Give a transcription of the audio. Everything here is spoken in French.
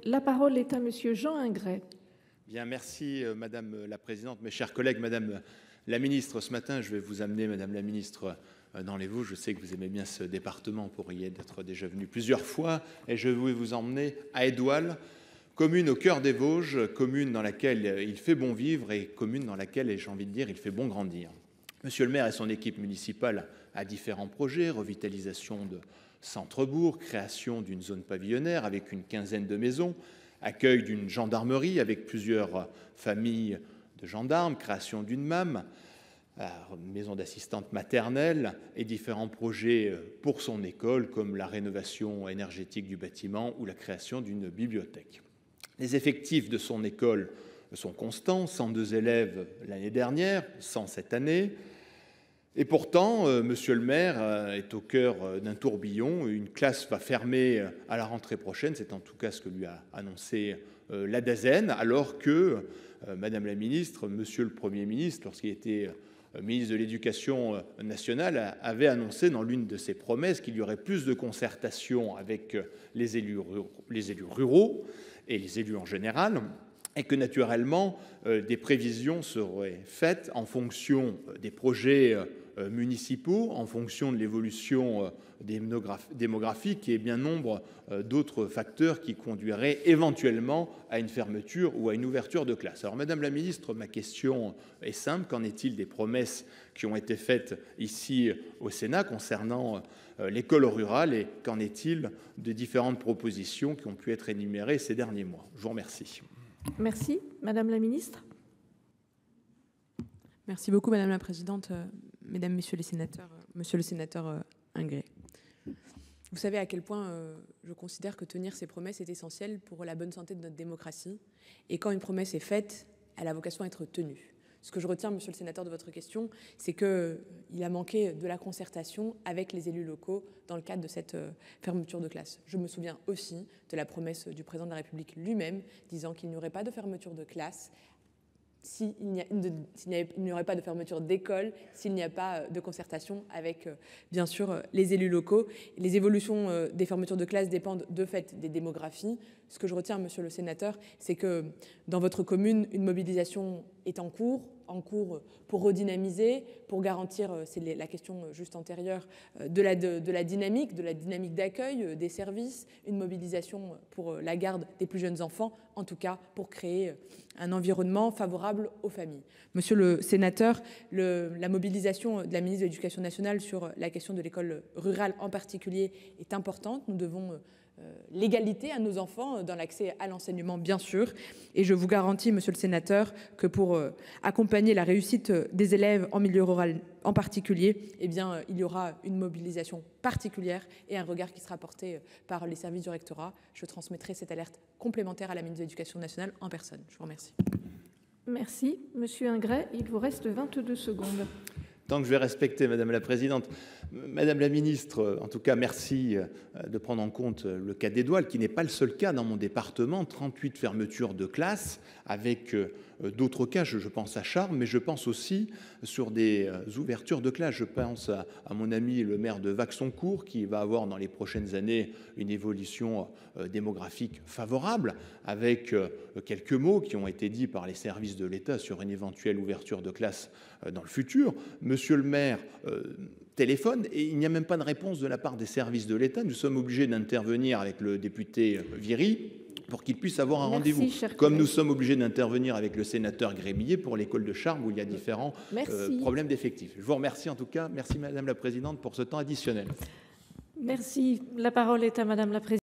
La parole est à Monsieur Jean Hingray. Bien, merci Madame la Présidente, mes chers collègues, Madame la Ministre. Ce matin, je vais vous amener, Madame la Ministre, dans les Vosges. Je sais que vous aimez bien ce département pour y être déjà venu plusieurs fois. Et je vais vous emmener à Édoual, commune au cœur des Vosges, commune dans laquelle il fait bon vivre et commune dans laquelle, j'ai envie de dire, il fait bon grandir. Monsieur le maire et son équipe municipale a différents projets, revitalisation de centre-bourg, création d'une zone pavillonnaire avec une quinzaine de maisons, accueil d'une gendarmerie avec plusieurs familles de gendarmes, création d'une MAM, maison d'assistante maternelle et différents projets pour son école comme la rénovation énergétique du bâtiment ou la création d'une bibliothèque. Les effectifs de son école sont constants, 102 élèves l'année dernière, 100 cette année. Et pourtant, monsieur le maire est au cœur d'un tourbillon. Une classe va fermer à la rentrée prochaine, c'est en tout cas ce que lui a annoncé la DAZEN, alors que, madame la ministre, monsieur le Premier ministre, lorsqu'il était ministre de l'Éducation nationale, avait annoncé dans l'une de ses promesses qu'il y aurait plus de concertation avec les élus ruraux et les élus en général, et que naturellement, des prévisions seraient faites en fonction des projets municipaux, en fonction de l'évolution démographique et bien nombre d'autres facteurs qui conduiraient éventuellement à une fermeture ou à une ouverture de classe. Alors, Madame la Ministre, ma question est simple. Qu'en est-il des promesses qui ont été faites ici au Sénat concernant l'école rurale et qu'en est-il de différentes propositions qui ont pu être énumérées ces derniers mois? Je vous remercie. Merci. Madame la Ministre. Merci beaucoup, Madame la Présidente, Mesdames, Messieurs les sénateurs, Monsieur le sénateur Hingray. Vous savez à quel point je considère que tenir ces promesses est essentiel pour la bonne santé de notre démocratie. Et quand une promesse est faite, elle a vocation à être tenue. Ce que je retiens, Monsieur le sénateur, de votre question, c'est qu'il a manqué de la concertation avec les élus locaux dans le cadre de cette fermeture de classe. Je me souviens aussi de la promesse du président de la République lui-même, disant qu'il n'y aurait pas de fermeture de classe s'il n'y aurait pas de fermeture d'école, s'il n'y a pas de concertation avec, bien sûr, les élus locaux. Les évolutions des fermetures de classe dépendent de fait des démographies. Ce que je retiens, monsieur le sénateur, c'est que dans votre commune, une mobilisation est en cours pour redynamiser, pour garantir, c'est la question juste antérieure, de la dynamique d'accueil des services, une mobilisation pour la garde des plus jeunes enfants, en tout cas pour créer un environnement favorable aux familles. Monsieur le sénateur, la mobilisation de la ministre de l'Éducation nationale sur la question de l'école rurale en particulier est importante. Nous devons l'égalité à nos enfants dans l'accès à l'enseignement, bien sûr. Et je vous garantis, monsieur le sénateur, que pour accompagner la réussite des élèves en milieu rural en particulier, eh bien, il y aura une mobilisation particulière et un regard qui sera porté par les services du rectorat. Je transmettrai cette alerte complémentaire à la ministre de l'Éducation nationale en personne. Je vous remercie. Merci. Monsieur Hingray, il vous reste 22 secondes. Tant que je vais respecter, Madame la Présidente. Madame la Ministre, en tout cas, merci de prendre en compte le cas d'Édoual, qui n'est pas le seul cas dans mon département. 38 fermetures de classes, avec d'autres cas, je pense à Charmes, mais je pense aussi sur des ouvertures de classes. Je pense à mon ami le maire de Vaxoncourt, qui va avoir dans les prochaines années une évolution démographique favorable, avec quelques mots qui ont été dits par les services de l'État sur une éventuelle ouverture de classe dans le futur. Monsieur le maire téléphone et il n'y a même pas de réponse de la part des services de l'État. Nous sommes obligés d'intervenir avec le député Viry pour qu'il puisse avoir un rendez-vous. Comme nous sommes obligés d'intervenir avec le sénateur Grémillet pour l'école de Charmes où il y a différents problèmes d'effectifs. Je vous remercie en tout cas. Merci Madame la Présidente pour ce temps additionnel. Merci. La parole est à Madame la Présidente.